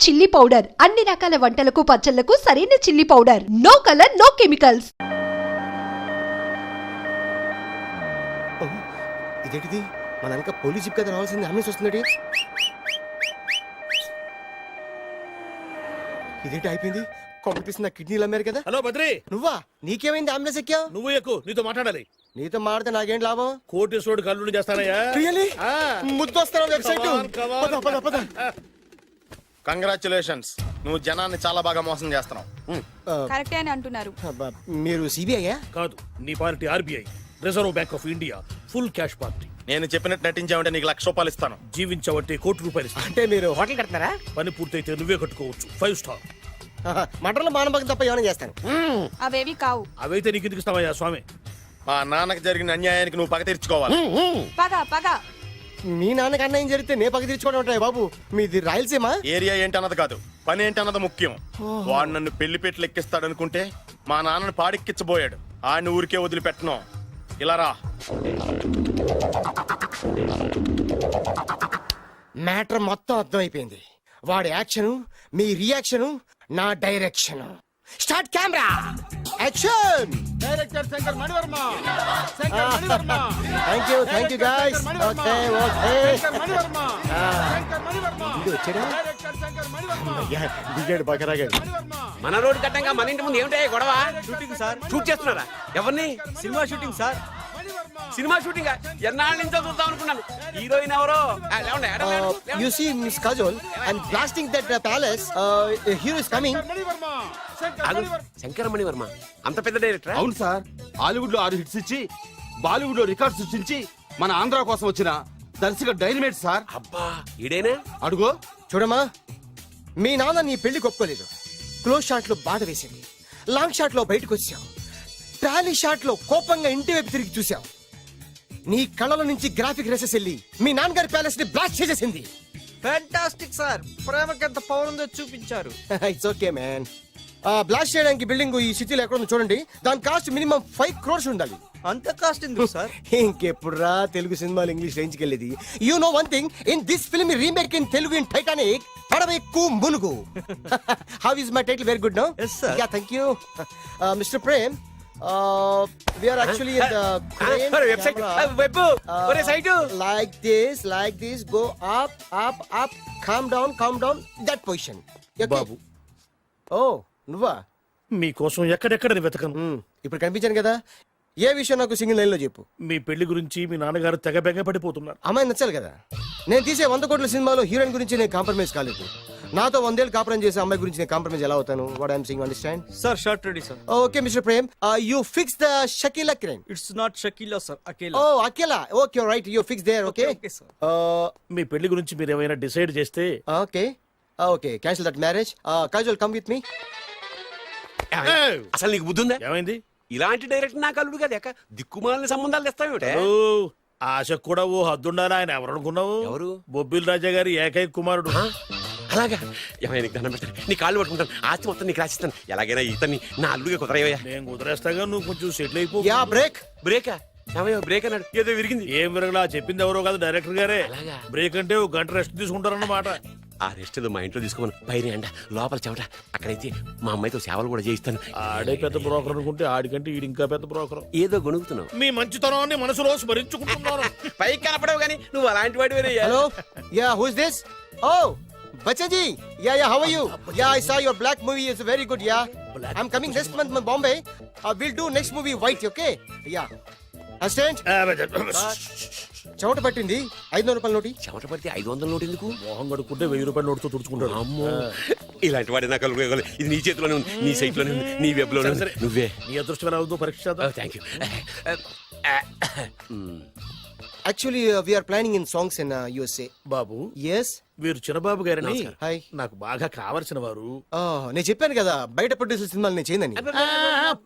Chilli powder అన్ని రకాల వంటలకు పచ్చళ్లకు సరైన chilli powder. No colour no chemicals. ఇదేంటిది మన వెనక పోలీస్ జిప్ కదా రావాల్సింది, అంబులెన్స్ వస్తుంది. ఇదేంటి అయిపోయింది? కాంపిటీషన్ నా కిడ్నీలు అమ్మారు కదా. హలో బద్రి, నువ్వా? నీకేమైంది? అంబులెన్స్ ఎక్కావు? నువ్వు ఎక్కు, నీతో మాట్లాడాలి. నీతో మాడితే నాకేం లాభం? కోటేశ్వరుడు కల్లుడు చేస్తానయ్యా. ముద్దు వస్తాను వెబ్సైట్. కంగ్రాచులేషన్స్, నువ్వు జనాన్ని చాలా బాగా మోసం చేస్తున్నావు. కరెక్టే అని అంటున్నారు. మీరు సిబిఐ? కాదు, నీ party RBI, reserve bank of India, full cash party. నేను చెప్పినట్టు నటించావంటే నీకు ₹1,00,000 ఇస్తాను. జీవించవంటే ₹1,00,00,000 ఇస్తాను. అంటే మీరు హోటల్ కడతారా? పని పూర్తయితే నువ్వే కట్టుకోవచ్చు 5 స్టార్. మటన్లో మానభంగం తప్ప ఏమైనా చేస్తాను. అవేవి కావు. అవైతే నీకు ఎందుకు ఇస్తావయ్యా స్వామి? మా నాన్నకి జరిగిన అన్యాయానికి నువ్వు పగ తీర్చుకోవాలి. పగ మీ నాన్నకి అన్యాయం జరిగితే నే పగ తీర్చుకోవడం ఉంటాయి బాబు. మీది రాయలసీమ. ఏరియా ఏంటన్నది కాదు, పని ఏంటన్నది ముఖ్యం. వాడు నన్ను పెళ్లి పెట్లు ఎక్కిస్తాడు అనుకుంటే మా నాన్నని పాడెక్కించబోయాడు. ఆడిని ఊరికే వదిలిపెట్టను. ఇలా రా. మ్యాటర్ మొత్తం అర్థమైపోయింది. వాడి యాక్షన్, మీ రియాక్షన్, నా direction. Start camera, action. Director Shankar Mani Varma. Shankar Mani Varma. Thank you guys. Okay Shankar Mani Varma. Shankar Mani Varma. ఇది వచ్చాడా? డైరెక్టర్ శంకర్ మణివర్మ. దిగాడు బకరాగాడు. మన రోడ్డు కట్టంగా మన ఇంటి ముందు ఏమిటాయి గొడవ? Shooting sir. షూట్ చేస్తున్నారా? ఎవరిని? Cinema shooting sir. Cinema shooting ఎన్నాళ్ళ నుంచో చూద్దాం అనుకున్నాను. హీరోయిన్ ఎవరో? You see Miss Kajol, I'm blasting that palace. Hero is coming. Mani Varma. Shankara Mani Varma అంత పెద్ద డైరెక్టర్? అవును సార్, హాలీవుడ్ లో 6 హిట్స్ ఇచ్చి బాలీవుడ్ లో రికార్డ్ సృష్టించి మన ఆంధ్ర కోసం వచ్చిన దర్శక డైనమేట్ సార్. అబ్బా, ఈడేనా? అడుగో. చూడమ్మా, మీ నాన్న నీ పెళ్లి ఒప్పుకోలేదు. క్లోజ్ షాట్ లో బాధ వేసింది, లాంగ్ షాట్ లో బయటకు వచ్చావు, ట్రాలీ షాట్ లో కోపంగా ఇంటి వైపు తిరిగి చూసావు. నీ కళ్ళల నుంచి గ్రాఫిక్ రెసెస్ వెళ్ళి మీ నాన్నగారి ప్యాలెస్ ని బ్లాస్ట్ చేసేసింది. ఫ్యాంటాస్టిక్ సార్, ప్రేమకి ఎంత పవర్ ఉందో చూపించారు. It's okay man. బ్లాస్ట్ చేయడానికి బిల్డింగ్ ఈ సిటీలో ఎక్కడ ఉందో చూడండి. దాని కాస్ట్ మినిమం 5 crores ఉండాలి. అంత కాస్ట్ ఎందుకు సార్? ఇంకెప్పుడురా తెలుగు సినిమాలు ఇంగ్లీష్ రేంజ్కి వెళ్ళేది. You know one thing, in this film remake in Telugu in Titanic, పడవెక్కు మునుగు. How is my title? Very good no. Yes sir. Yeah, thank you. Mr. Prem, we are actually in the crane website camera. Web ఒరే site Like this, go up, calm down, that position. Okay? బాబు, Oh, నువ్వా? మీకోసం ఎక్కడెక్కడ వెతకను. ఇప్పుడు కనిపించాను కదా. ఏ విషయం నాకు single line లో చెప్పు. మీ పెళ్లి గురించి మీ నాన్నగారు తెగ బెగ పడిపోతున్నారు. అమ్మాయి నచ్చాలి కదా. నేను తీసే 100 కోట్ల సినిమాలో హీరోయిన్ గురించి నేను కాంప్రమైజ్ కాలేదు. నాతో 100 ఏళ్ళు కాపురం చేసే అమ్మాయి గురించి నేను కాంప్రమైజ్ ఎలా అవుతాను? What I'm saying, understand? Sir shot ready sir. Okay mister Prem, you fix the Shakeela crane. It's not Shakeela sir, Akela. Oh Akela. Okay right, you fix there. Okay Okay, sir. మీ పెళ్లి గురించి మీరు ఏమైనా డిసైడ్ చేస్తే okay cancel that marriage. Kajal come with me. అసలు నీకు బుద్ధి ఉందా? ఏమైంది? ఇలాంటి డైరెక్టర్ నాకు అల్లుడు కదా, ఎక్క దిక్కుమాలని సంబంధాలు తెస్తావేమిటే? ఓ, ఆశకు కూడా ఓ హద్దుండాలి. ఆయన ఎవరు అనుకున్నావు? ఎవరు? బొబ్బిల్ రాజా గారి ఏకైక కుమారుడు. అలాగా? ఏమైనా నీకు దండం పెడతాను, నీ కాళ్ళు పట్టుకుంటాను, ఆస్తి మొత్తం నీకు రాసిస్తాను. ఎలాగైనా ఇతన్ని నా అల్లుడిగా కుదరయ్యా. నేను కుదిరేస్తాగా, నువ్వు కొంచెం సెటిల్ అయిపో. Yeah break. బ్రేకా? ఏమయ్యో బ్రేక్ అన్నాడు, ఏదో విరిగింది. ఏం విరగలా? చెప్పింది ఎవరో కాదు, డైరెక్టర్ గారే. అలాగా? బ్రేక్ అంటే ఒక గంట రెస్ట్ తీసుకుంటారన్నమాట. ఆ రెస్ట్ ఏదో మా ఇంట్లో తీసుకోమని, పైన ఎండ లోపల చెమట. అక్కడైతే మా అమ్మాయితో సేవలు కూడా చేయిస్తాను. ఆడే పెద్ద బ్రోకర్ అనుకుంటే ఆడికంటే ఈడు ఇంకా పెద్ద బ్రోకర్. ఏదో గొణుగుతున్నావు. మీ మంచితనాన్ని మనసులో స్మరించుకుంటున్నాను. పైకి కనపడవు కానీ నువ్వు అలాంటి వాడి వేరే. Hello, yeah who is this? Oh Bachchan ji, yeah, how are you? Yeah, I saw your black movie. It's very good, yeah. I'm coming next month in Bombay. We'll do next movie white, okay? Yeah. Understand? చెమట పట్టింది. 500 రూపాయల నోటి. చెమట పడితే 500 note ఎందుకు? మోహం కడుక్కుంటే 1000 రూపాయల నోటుతో తుడుచుకుంటాడు. అమ్మో, ఇలాంటి వాడి నాకు ఇది నీ చేతిలోనే ఉంది, నీ సైట్ లోనే ఉంది, నీ వెబ్ లోనే ఉంది. నువ్వే. నీ అదృష్టం ఎలా ఉందో పరీక్ష. Thank you. Actually, we are planning in songs in USA. Babu, Yes. వీరు చిన్నబాబు గారని హాయ్. నాకు బాగా కావలసిన వారు. నేను చెప్పాను కదా బయట ప్రొడ్యూసర్ సినిమాలు నేను చేయదని.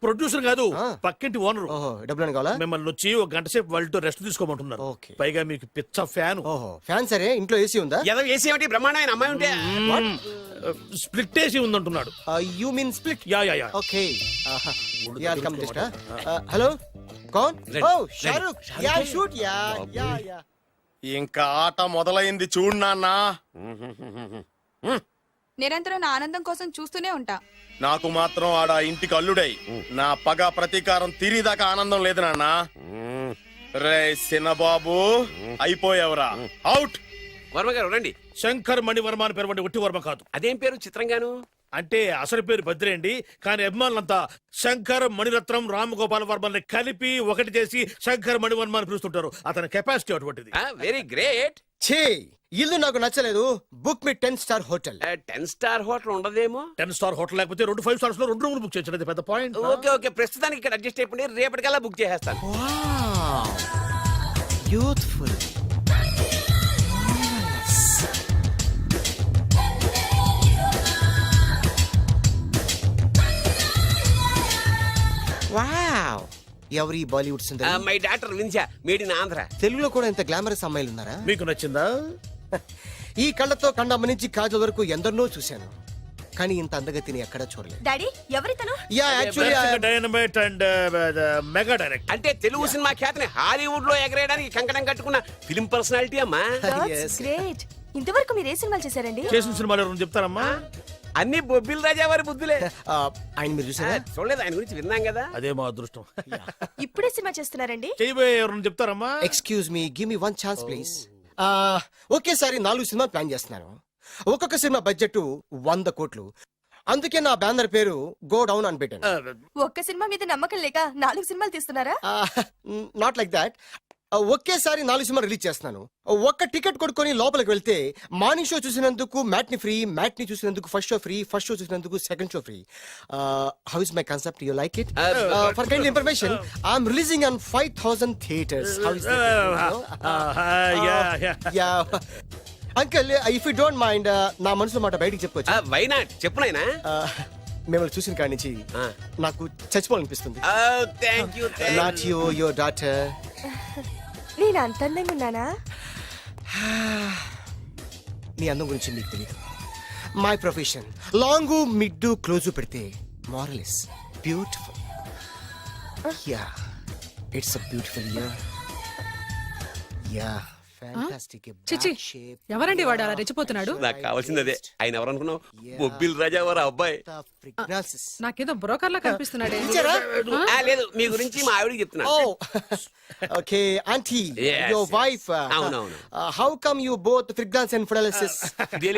ప్రొడ్యూసర్ కాదు, పక్కింటి ఓనరు. డబ్బులు కావాలా? మిమ్మల్ని వచ్చి ఒక గంట సేపు వాళ్ళతో రెస్ట్ తీసుకోమంటున్నారు. Okay. పైగా మీకు పిచ్చ ఫ్యాన్. ఫ్యాన్ సరే, ఇంట్లో ఏసీ ఉందా? ఏదో ఏసీ ఏమిటి, బ్రహ్మాండమైన అమ్మాయి ఉంటే. స్ప్లిట్ ఏసీ ఉందంటున్నాడు. You mean split? Yeah. Okay. Yeah come just. Hello, కౌన్? Oh Shahrukh. Yeah shoot. Yeah. ఇంకా ఆట మొదలైంది చూడు నాన్న. నిరంతరం నా ఆనందం కోసం చూస్తూనే ఉంటా. నాకు మాత్రం ఆడ ఇంటికి అల్లుడై నా పగ ప్రతీకారం తీరిదాకా ఆనందం లేదు నాన్న. రే సినబాబు అయిపోయావురా, అవుట్. వర్మ గారు రండి. శంకర్ మణివర్మ అని పేరు వంటి ఒట్టి వర్మ కాదు. అదేం పేరు చిత్రంగాను? అంటే అసలు పేరు భద్రేండి, కానీ అభిమానులంతా శంకర్ మణిరత్నం రామగోపాల్ వర్మని కలిపి ఒకటి చేసి శంకర్ మణివర్మ అని పిలుస్తుంటారు. అతని కెపాసిటీ అటువంటిది. Very great. ఛీ, ఇల్లు నాకు నచ్చలేదు. బుక్ మీ 10 స్టార్ హోటల్. 10 స్టార్ హోటల్ ఉండదేమో. 10 స్టార్ హోటల్ లేకపోతే 2 5 స్టార్స్ లో 2 రూములు బుక్ చేయొచ్చు. అది పెద్ద పాయింట్. ఓకే ఓకే, ప్రస్తుతానికి ఇక్కడ అడ్జస్ట్ అయిపోయి రేపటికల్లా బుక్ చేసేస్తాను. యూత్ఫుల్. వావ్, ఎవరి బాలీవుడ్ సుందరి? మై డాక్టర్ విన్సా, మేడ్ ఇన్ ఆంధ్ర. తెలుగులో కూడా ఇంత గ్లామరస్ అమ్మాయిలు ఉన్నారా? మీకు నచ్చిందా? ఈ కళ్ళతో కండమ్మ నుంచి కాజల్ వరకు ఎందరినో చూశాను, కానీ ఇంత అందగతిని ఎక్కడా చూడలేదు. డాడీ ఎవరితను? Yeah, actually dynamite and mega direct. అంటే తెలుగు సినిమా ఖ్యాతిని హాలీవుడ్ లో ఎగరేయడానికి కంకణం కట్టుకున్న ఫిలిం పర్సనాలిటీ అమ్మా. గ్రేట్. ఇంతవరకు మీరు ఏ సినిమాలు చేశారండి? చేసిన సినిమాలు ఎవరు చెప్తారమ్మా? అన్ని బొబ్బిల్ రాజా వారి బుద్ధులే. ఆయన మీరు చూసారా? చూడలేదు, ఆయన గురించి విన్నాం కదా. అదే మా అదృష్టం. ఇప్పుడే సినిమా చేస్తున్నారండి? చేయబోయే ఎవరు చెప్తారమ్మా? Excuse me, give me 1 chance please. ఒకేసారి 4 సినిమా ప్లాన్ చేస్తున్నాను. ఒక్కొక్క సినిమా బడ్జెట్ 100 కోట్లు. అందుకే నా బ్యానర్ పేరు గో డౌన్ అని పెట్టాను. ఒక్క సినిమా మీద నమ్మకం లేక 4 సినిమాలు తీస్తున్నారా? Not like that. ఒకేసారి 4 సినిమా రిలీజ్ చేస్తున్నాను. ఒక్క టికెట్ కొనుక్కొని లోపలికి వెళ్తే మార్నింగ్ షో చూసినందుకు మ్యాట్ని ఫ్రీ, మ్యాట్ని చూసినందుకు first show free, first show చూసినందుకు second show free. How is my concept? You like it? For kind information, I'm releasing on 5000 theatres. How is uncle, if you don't mind, నా మనసులో మాట బయటికి చెప్పొచ్చు? Why not, చెప్పు నాయనా. మిమ్మల్ని చూసిన కాడి నుంచి నాకు చచ్చిపోవాలనిపిస్తుంది. Thank you. Not you, your daughter. నేను అంత అందంగా ఉన్నానా? నీ అందం గురించి నీకు తెలియదు. My profession long mid close పెడితే moral is beautiful. Yeah, it's a beautiful year. Yeah, fantastic. చిచి, ఎవరండి వాడు అలా రెచ్చిపోతున్నాడు? నాకు కావాల్సింది అదే. ఆయన ఎవరు అనుకున్నావు? బొబ్బిల్ రాజా వారు అబ్బాయి. నాకేదో బ్రోకర్ లా కనిపిస్తున్నాడే. లేదు, మీ గురించి మా ఆవిడకి చెప్తున్నా. Okay aunty, Yes, your yes. Wife. అవునవును. How come you both fragrance and fidelities?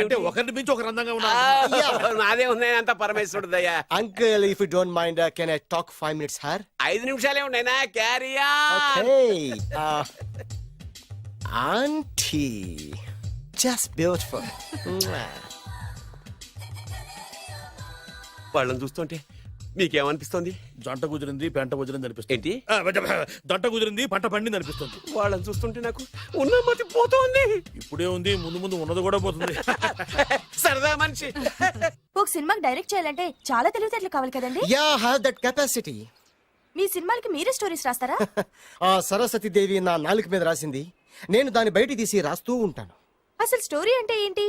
అంటే ఒకరిని మించి ఒకరు అందంగా ఉన్నారు. నాదే ఉన్నాయి అంత పరమేశ్వరుదయ్యా. Uncle, if you don't mind, can I talk 5 minutes her? 5 నిమిషాలే ఉన్నాయినా, క్యారియా. Auntie, just beautiful. వాళ్ళని చూస్తుంటే మీకేమనిపిస్తుంది? జంట కుదిరింది, పెంట కుదిరింది అనిపిస్తుంది. ఏంటి? దంట కుదిరింది, పంట పండింది అనిపిస్తుంది. వాళ్ళని చూస్తుంటే నాకు ఉన్న మతి పోతోంది. ఇప్పుడే ఉంది, ముందు ముందు ఉన్నది కూడా పోతుంది. సరదా మనిషి. ఒక సినిమాకి డైరెక్ట్ చేయాలంటే చాలా తెలివితేటలు కావాలి కదండి? Yeah, have that capacity. మీ సినిమాలకి మీరే స్టోరీస్ రాస్తారా? సరస్వతి దేవి నా నాలుక మీద రాసింది, నేను దాన్ని బయట తీసి రాస్తూ ఉంటాను. అసలు స్టోరీ అంటే ఏంటి?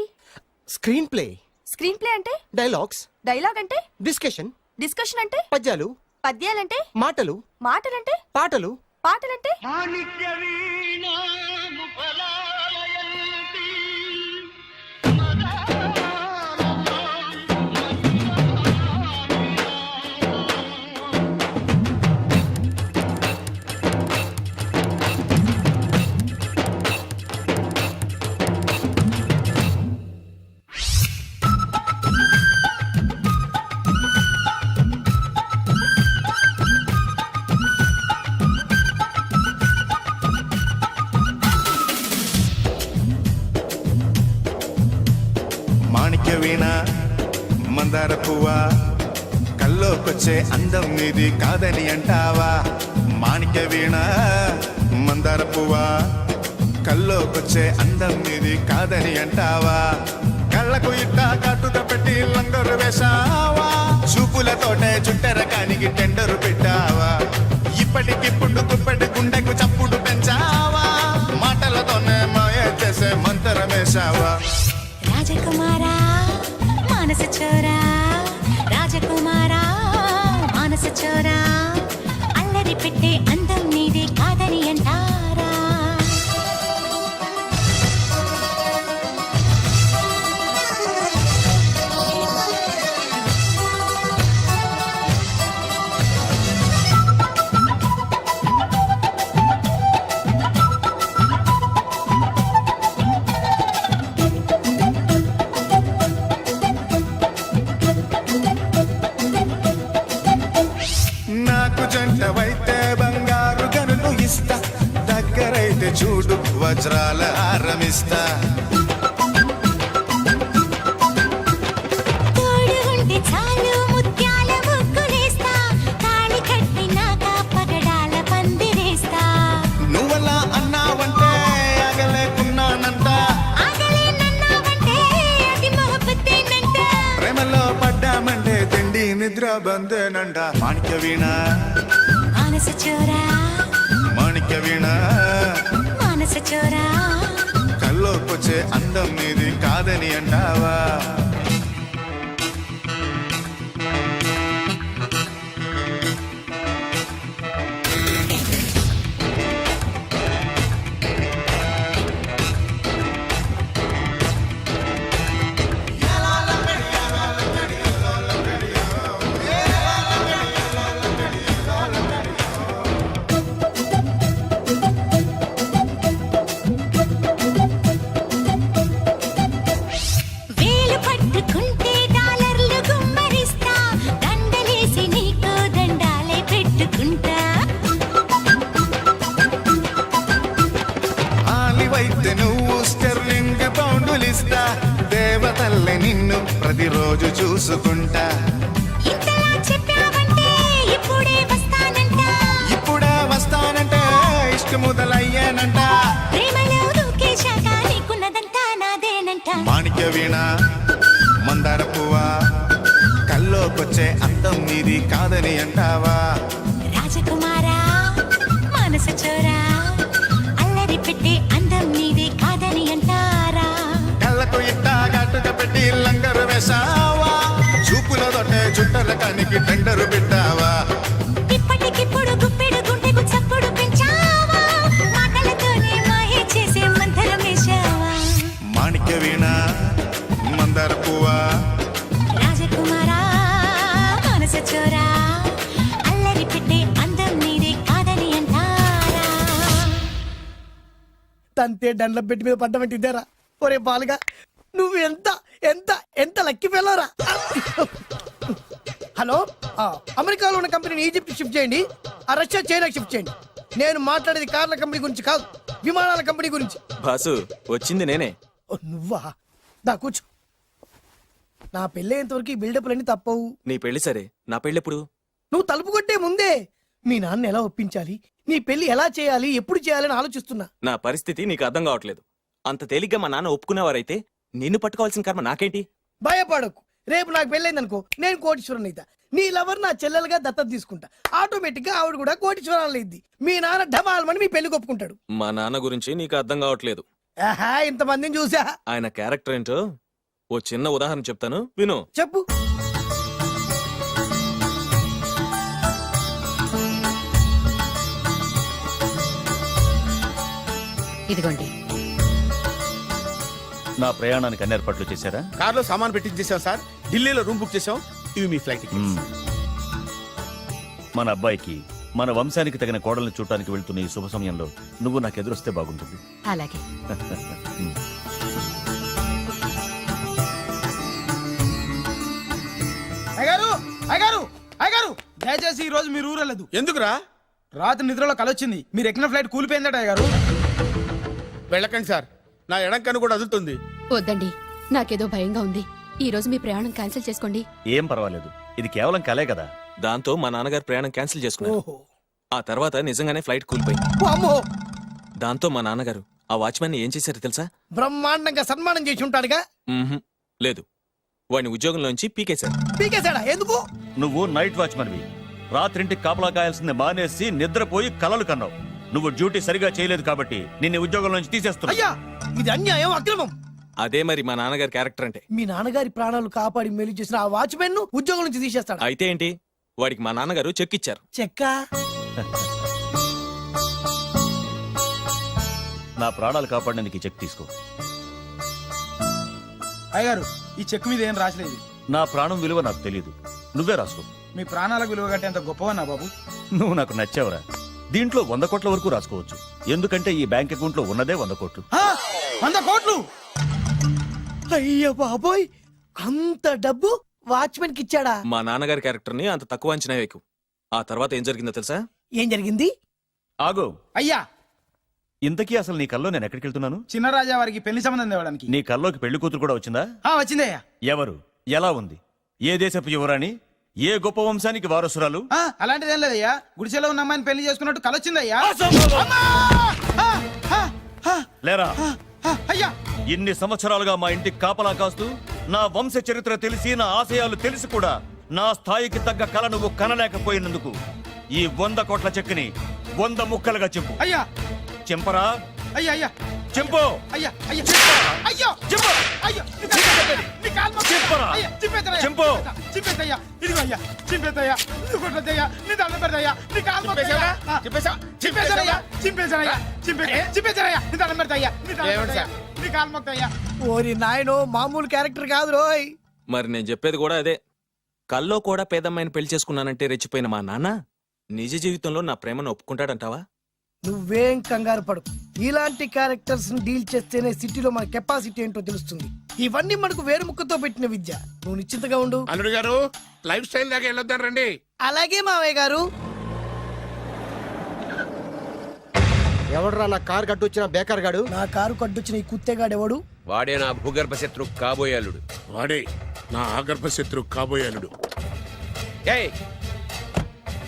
Screen play. స్క్రీన్ ప్లే అంటే? డైలాగ్స్. డైలాగ్ అంటే? డిస్కషన్. డిస్కషన్ అంటే? పద్యాలు. పద్యాలంటే? మాటలు. మాటలంటే? పాటలు. పాటలంటే? మాణిక్య వీణ మందార పువ్వా, కల్లోకొచ్చే అందం నీది కాదని అంటావా? మాణిక్య వీణ మందార పువ్వా, కల్లోకొచ్చే అందం నీది కాదని అంటావా? కళ్ళకు ఇట్ట కట్టుక పెట్టి లంగరు వేశావా? చూపులతోటే చుట్టెరకానికి టెండరు పెట్టావా? ఇప్పటికిప్పుడు తుప్పటి గుండెకు చప్పుడు పెంచావా? మాటలతోనే మాయ చేసే మంతరమేశావా? రాజకుమారా మానస చోరా, రాజకుమారా మానస చోరా, అల్లరి పెట్టే అందం నీది కాదని అంటారా? వజ్రాల హారమిస్తా తోడు ఉంటే చాలు ముత్యాల ముగ్గులేస్తా తాళి కట్టినాక పగడాల పందిరేస్తా నువ్వలా అన్నావంటే ఆగలేకున్నానంట ఆగలేనన్నావంటే అది మొహబ్బతేనంట ప్రేమలో పడ్డామంటే తిండి నిద్ర బందేనంట మాణిక్య వీణ మానస చోరా మాణిక్య వీణ మానస చోరా కల్లోకొచ్చే అందం నీది కాదని అంటావా వేలు పట్టుకుంటే డాలర్లు గుమ్మరిస్తా దండలేసి నీకు దండాలే పెట్టుకుంటా ఆలివైతే నువ్వు స్టెర్లింగ్ పౌండులిస్తా దేవతల్లే నిన్ను ప్రతిరోజు చూసుకుంటా ఇంతలా చెప్పావంటే ఇప్పుడే వస్తానంట ఇప్పుడే వస్తానంటే ఇష్ట మొదలయ్యానంట ప్రేమలో దూకేశాక నీకున్నదంతా నాదేనంట మాణిక్య వీణ మందార పువ్వా కల్లోకొచ్చే అందం నీది కాదని అంటావా రాజకుమారా మానస చోరా అల్లరి పెట్టే అందం నీదే కాదని అంటారా కళ్ళకు ఇట్ట గట్టుక పెట్టి లంగరు వేసావా చూపులో దొట్టే చుట్టల కానికి టెండరు పెట్టావా ఇప్పటికిప్పుడు గుప్పెడు గుండెకు చప్పుడు పెంచావా మాటలతోనే మాయ చేసే మంత్రం వేశావా మాణిక్య వీణ మందార పువ్వా రాజకుమారా మానస చోరా అల్లరి పెట్టే అందం నీదే కాదని అంటారా తంతే దండ్ల పెట్టి మీద పడ్డమంటే ఇదేరా ఒరే బాలుగా నువ్వు ఎంత ఎంత ఎంత లక్కీ ఫెలోరా హలో అమెరికాలో ఉన్న కంపెనీని ఈజిప్ట్ షిఫ్ట్ చేయండి ఆ రష్యా చైనాకి షిఫ్ట్ చేయండి నేను మాట్లాడేది కార్ల కంపెనీ గురించి కాదు విమానాల కంపెనీ గురించి బాసు వచ్చింది నేనే ఓ, నువ్వా దా కూర్చో నా పెళ్ళేంతవరకు ఈ బిల్డప్లన్నీ తప్పవు నీ పెళ్లి సరే నా పెళ్ళెప్పుడు నువ్వు తలుపు కొట్టే ముందే మీ నాన్న ఎలా ఒప్పించాలి నీ పెళ్లి ఎలా చేయాలి ఎప్పుడు చేయాలని ఆలోచిస్తున్నా నా పరిస్థితి నీకు అర్థం కావట్లేదు అంత తేలిగ్గా మా నాన్న ఒప్పుకునేవారైతే నిన్ను పట్టుకోవాల్సిన కర్మ నాకేంటి భయపడకు రేపు నాకు పెళ్ళైందనుకో నేను కోటీశ్వరుని అయితా నీ లవర్ నా చెల్లెలుగా దత్తత తీసుకుంటా ఆటోమేటిక్ గా ఆవిడ కూడా కోటీశ్వరాలు అయింది మీ నాన్న ఢమాల్మని మీ పెళ్లి ఒప్పుకుంటాడు మా నాన్న గురించి నీకు అర్థం కావట్లేదు ఆహా ఇంతమందిని చూసా ఆయన క్యారెక్టర్ ఏంటో ఓ చిన్న ఉదాహరణ చెప్తాను విను చెప్పు ఇదిగోండి నా ప్రయాణానికి అన్ని ఏర్పాట్లు చేశారా? కార్లో సామాన్ పెట్టించేసాం సార్, ఢిల్లీలో రూమ్ బుక్ చేసాం. ఇవి మీ ఫ్లైట్ టికెట్స్. మన అబ్బాయికి మన వంశానికి తగిన కోడల్ని చూడటానికి వెళ్తున్న ఈ శుభ సమయంలో నువ్వు నాకు ఎదురొస్తే బాగుంటుంది. అలాగే అయ్యగారు అయ్యగారు అయ్యగారు దయచేసి ఈ రోజు మీరు ఊరెళ్ళదు. ఎందుకురా? రాత్రి నిద్రలో కలొచ్చింది, మీరు ఎక్కిన ఫ్లైట్ కూలిపోయిందట అయ్యగారు. వెళ్ళకండి సార్, నా ఎడం కన్ను కూడా అదులుతుంది. వద్దండి, నాకేదో భయంగా ఉంది. ఈ రోజు మీ ప్రయాణం క్యాన్సిల్ చేసుకోండి. ఏం పర్వాలేదు, ఇది కేవలం కలే కదా. దాంతో మా నాన్నగారు ప్రయాణం క్యాన్సిల్ చేసుకున్నారు. ఓహో ఆ తర్వాత నిజంగానే ఫ్లైట్ కూలిపోయింది. అమ్మో దాంతో మా నాన్నగారు ఆ వాచ్మెన్ ఏం చేశారో తెలుసా? బ్రహ్మాండంగా సన్మానం చేసి ఉంటాడుగా. మ్మ్హ్. లేదు, వాడిని ఉద్యోగంలోంచి పీకేశారు. పీకేశాడా? ఎందుకు? నువ్వు నైట్ వాచ్మన్వి, రాత్రింటికి కాపలా కాయాల్సింది మానేసి నిద్రపోయి కలలు కన్నావు. నువ్వు డ్యూటీ సరిగా చేయలేదు కాబట్టి నిన్ను ఉద్యోగం నుంచి తీసేస్తున్నా. అయ్యా ఇది అన్యాయం, అక్రమం. అదే మరి మా నాన్నగారి క్యారెక్టర్ అంటే. మీ నాన్నగారి ప్రాణాలు కాపాడి మేలు చేసిన ఆ వాచ్మెన్ ను ఉద్యోగం నుంచి తీసేస్తాడు. అయితే ఏంటి, వాడికి మా నాన్నగారు చెక్ ఇచ్చారు. చెక్క నా ప్రాణాలు కాపాడడానికి చెక్ తీసుకో. అయ్యగారు ఈ చెక్ మీద ఏం రాసలేదు. నా ప్రాణం విలువ నాకు తెలియదు, నువ్వే రాసుకో. మీ ప్రాణాలకు విలువ కంటే ఎంత గొప్పవన్నా బాబు. నువ్వు నాకు నచ్చావురా. దీంట్లో 100 కోట్ల వరకు రాసుకోవచ్చు, ఎందుకంటే ఈ బ్యాంక్ అకౌంట్ లో ఉన్నదే 100 కోట్లు. 100 కోట్లు? అయ్య బాబోయ్, అంత డబ్బు వాచ్మెన్ కి ఇచ్చాడా? మా నాన్నగారి క్యారెక్టర్ ని అంత తక్కువ అంచనా వేయకు. ఆ తర్వాత ఏం జరిగిందో తెలుసా? ఏం జరిగింది? ఆగో, అయ్యా ఇంతకీ అసలు నీ కల్లో నేను ఎక్కడికి వెళ్తున్నాను? చిన్నరాజా వారికి పెళ్లి సంబంధం తేవడానికి. నీ కల్లోకి పెళ్లి కూతురు కూడా వచ్చిందా? వచ్చిందయ్యా. ఎవరు? ఎలా ఉంది? ఏ దేశపు యువరాణి? ఏ గొప్ప వంశానికి వారసురాలు? అలాంటిదేం లేదయ్యా, గుడిసెలో ఉన్న అమ్మాయిని పెళ్లి చేసుకున్నట్టు కలొచ్చిందయ్యా. లేరా? అయ్యా, ఇన్ని సంవత్సరాలుగా మా ఇంటికి కాపలా కాస్తూ నా వంశ చరిత్ర తెలిసి నా ఆశయాలు తెలిసి కూడా నా స్థాయికి తగ్గ కళ నువ్వు కనలేకపోయినందుకు ఈ 100 కోట్ల చెక్కుని 100 ముక్కలుగా చెప్పు. అయ్యా, చెంపరా? అయ్యా, అయ్యా, చెంపు. అయ్యా, అయ్యా, అయ్యో, చెప్పు. అయ్యో, చెప్పరా? చెంపు. చింపేద్దయ్యా, ఇదిగో అయ్యా, చింపేద్దయ్యా, నువ్వు కొట్టద్దయ్యా, నీ దండం పెడతాయ్యా, నీ కాలు మొక్కుతాయ్యా. చింపేశానయ్యా, చింపేశానయ్యా, చింపేశానయ్యా, నీ దండం పెడతాయ్యా, నీ కాలు మొక్కుతాయ్యా. ఓరి నాయనో, మామూలు క్యారెక్టర్ కాదు రోయ్. మరి నేను చెప్పేది కూడా అదే. కల్లో కూడా పేదమ్మాయిని పెళ్లి చేసుకున్నానంటే రెచ్చిపోయిన మా నాన్న నిజ జీవితంలో నా ప్రేమను ఒప్పుకుంటాడంటావా? నువ్వేం కంగారు పడు, ఇలాంటి క్యారెక్టర్స్ ని డీల్ చేస్తేనే సిటీలో మన కెపాసిటీ ఏంటో తెలుస్తుంది. ఇవన్నీ మనకు వేరు ముక్కతో పెట్టిన విద్య. నువ్వు నిశ్చింతగా ఉండు. అల్లుడు గారు, లైఫ్ స్టైల్ దాకా వెళ్ళొద్దాం రండి. అలాగే మావయ్య గారు. ఎవడరా నా కారు కట్టొచ్చిన బేకార్ గాడు? నా కారు కడ్డొచ్చిన ఈ కుత్తేగాడు ఎవడు? వాడే నా భూగర్భ శత్రు కాబోయాలుడు. వాడే నా ఆగర్భ శత్రు కాబోయాలుడు. ఏయ్,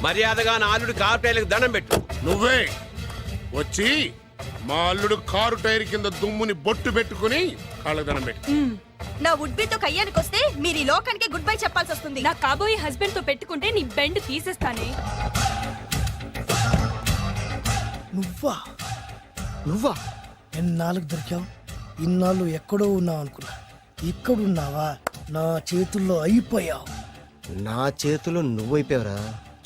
మర్యాదగా నా అల్లుడు కారు టైర్లకు దండం పెట్టు. నువ్వే వచ్చి మా అల్లుడు కారు టైర్ కింద దుమ్ముని బొట్టు పెట్టుకుని కాళ్ళకు దండం పెట్టు. నా వుడ్బీతో కయ్యానికి వస్తే మీరు ఈ లోకానికి గుడ్ బై చెప్పాల్సి వస్తుంది. నా కాబోయే హస్బెండ్ తో పెట్టుకుంటే నీ బెండ్ తీసేస్తానే. నువ్వా? నువ్వా? ఎన్నాళ్ళకు దొరికావు? ఇన్నాళ్ళు ఎక్కడో ఉన్నావు అనుకున్నా. ఇక్కడున్నావా? నా చేతుల్లో అయిపోయావు. నా చేతిలో నువ్వైపోయావురా.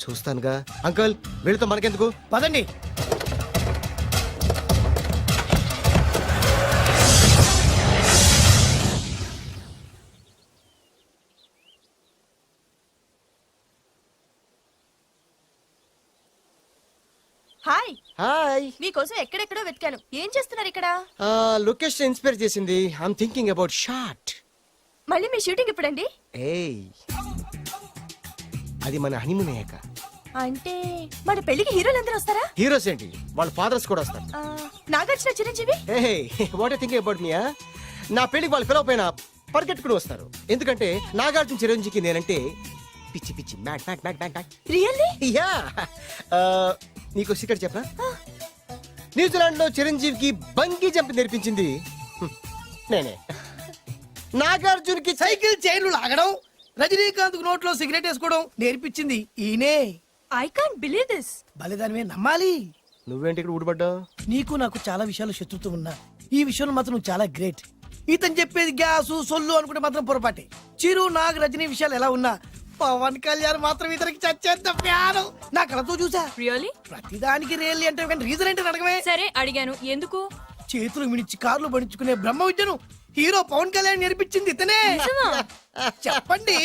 చూస్తానుగా. అంకుల్, వీళ్ళతో మనకెందుకు? పదండి. హాయ్. హాయ్. మీకోసం ఎక్కడెక్కడో వెతికాను. ఏం చేస్తున్నారు ఇక్కడ? లొకేషన్ ఇన్స్పైర్ చేసింది. I'm thinking about short. మళ్ళీ మీ షూటింగ్ ఎప్పుడండి? ఏయ్, అది మన హనీమూన్ అయ్యాక. అంటే మన పెళ్లికి హీరోలు అందరూ వస్తారా? హీరోస్ ఏంటి, వాళ్ళ ఫాదర్స్ కూడా వస్తారు. Nagarjuna, Chiranjeevi. What thinking about me? నా పెళ్లికి వాళ్ళు పిలవ పైన పరిగెట్టుకుని వస్తారు. ఎందుకంటే నాగార్జున చిరంజీవికి నేనంటే పిచ్చి పిచ్చి mad mad mad mad mad. Really? Yeah. నీకు సీక్రెట్ చెప్పనా? న్యూజిలాండ్ లో చిరంజీవికి బంగీ జంప్ నేర్పించింది నేనే. నాగార్జున్కి సైకిల్ చైన్లు లాగడం, రజనీకాంత్ నోట్లో సిగరెట్ వేసుకోవడం నేర్పించింది ఈయనే. I can't believe this. బలిదానమే నమ్మాలి. నువ్వేంటి ఇక్కడ ఊడిపడ్డావు? నీకు నాకు చాలా విషయాలు శత్రుత్వం ఉన్నా ఈ విషయంలో మాత్రం నువ్వు చాలా గ్రేట్. ఇతను చెప్పేది గ్యాసు సొల్లు అనుకుంటే మాత్రం పొరపాటే. చిరు, నాగ్, రజనీ విషయాలు ఎలా ఉన్నా పవన్ కళ్యాణ్ మాత్రం ఇతనికి చచ్చేంత ప్యాను. నా కళతో చూసా. రియల్లీ? ప్రతిదానికి రియల్లీ అంటే కానీ రీజన్ ఏంటి అడగమే. సరే అడిగాను, ఎందుకు? చేతులు మిడిచి కార్లు పడించుకునే బ్రహ్మ విద్యను హీరో పవన్ కళ్యాణ్ నేర్పించింది ఇతనే. చెప్పండి.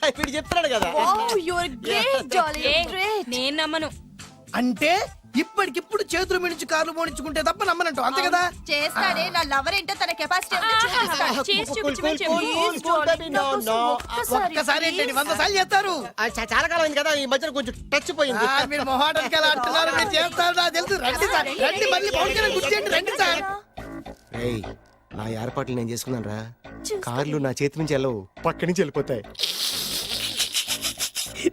ఇప్పుడు చెప్తున్నాడు కదా. నేను నమ్మను. అంటే ఇప్పటికిప్పుడు చేతులు మిడిచి కార్లు పోనించుకుంటే తప్ప నమ్మనంటూ, అంతే కదా? చేస్తాడే. నా లవర్ ఏంటో తన కెపాసిటీ ఒక్కసారి ఏంటండి 100 సార్లు చేస్తారు. చాలా కాలం అయింది కదా, ఈ మధ్యన కొంచెం టచ్ పోయింది. మీరు మొహాటానికి ఎలా అంటున్నారు? మీరు చేస్తారు నాకు తెలుసు. రండి సార్, రండి. మళ్ళీ పవన్ కళ్యాణ్ గుర్తు చేయండి. రండి సార్. నా ఏర్పాట్లు నేను చేసుకున్నాను రా. కార్లు నా చేతి నుంచి వెళ్ళవు, పక్క నుంచి వెళ్ళిపోతాయి.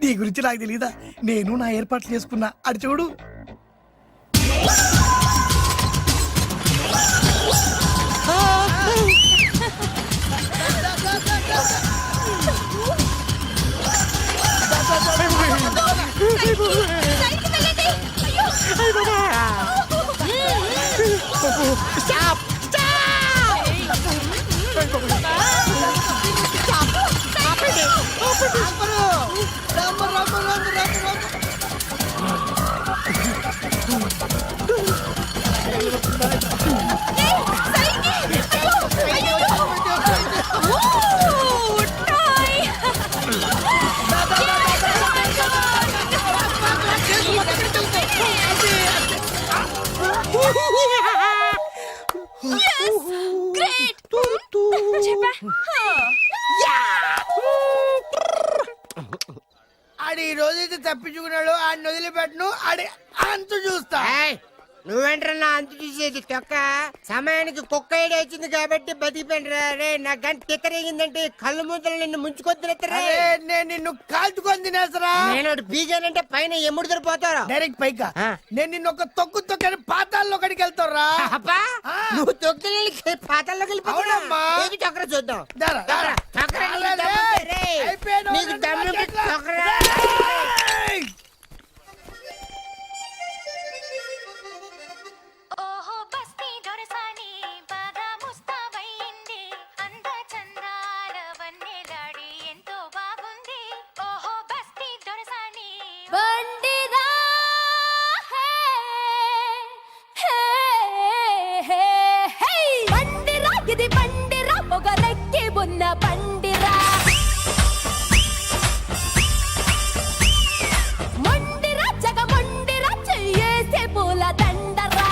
నీ గురించి నాకు తెలీదా? నేను నా ఏర్పాట్లు చేసుకున్నా. అడి చూడు. ఆడి ఈ రోజైతే తప్పించుకున్నాడు. ఆడిని వదిలిపెట్టను. ఆడి అంతు చూస్తా. నువ్వేంటన్నా అంత తీసేది తొక్క సమయానికి కుక్క ఐడి వచ్చింది కాబట్టి బతికిపోయినరా రే. నా గంట తిక్కరేగిందంటే కళ్ళు ముద్దలు నిన్ను ముంచుకొద్దులెత్తరా. నేను నిన్ను కాల్చుకొని తినేసరా. నేను బీగానంటే పైన ఎముడు దొరిపోతారా డైరెక్ట్ పైగా నేను నిన్ను ఒక తొక్కని పాతాల్లో కడికి వెళ్తారా. నువ్వు తొక్కి పాతాల్లోకి వెళ్ళిపోతావు. చక్ర చూద్దాం. నీకు దమ్ముంటే చక్రా. ఓహో బస్తీ దొరసాని బాగా ముస్తాబైంది అంద చందాల వన్నెలాడి ఎంతో బాగుంది ఓహో బస్తీ దొరసాని బండిరా హే హే హే హే బండిరా ఇది బండిరా పొగరెక్కి ఉన్న బండిరా మొండిరా జగ మొండిరా చెయ్యేసే పూల దండరా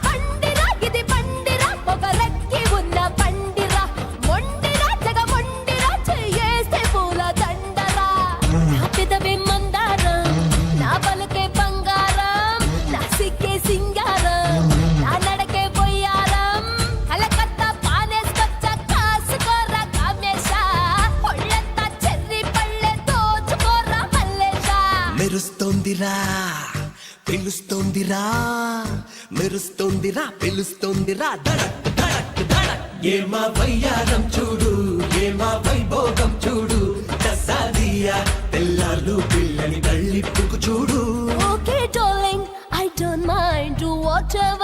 బండిరా ఇది బండిరా పొగరెక్కి ఉన్న బండిరా మొండిరా జగ మొండిరా చెయ్యేసే పూల దండరా నా పెదవే మందారం నా పలుకే బంగారం నా సిక్కే సింగారం నా నడకే బొయ్యారం కలకత్తా పానేసుకొచ్చ కాసుకోరా కామేశ ఒళ్ళంతా చెర్రి పళ్ళె దోచుకోరా మల్లేశ మెరుస్తోందిరా పిలుస్తోందిరా మెరుస్తోందిరా పిలుస్తోందిరా దడక్ దడక్ దడక్ ఏమా వయ్యారం చూడు ఏమా వైభోగం చూడు దసాదియా తెల్లార్లు పిల్లని కళ్ళిప్పుకు చూడు Okay darling I don't mind do whatever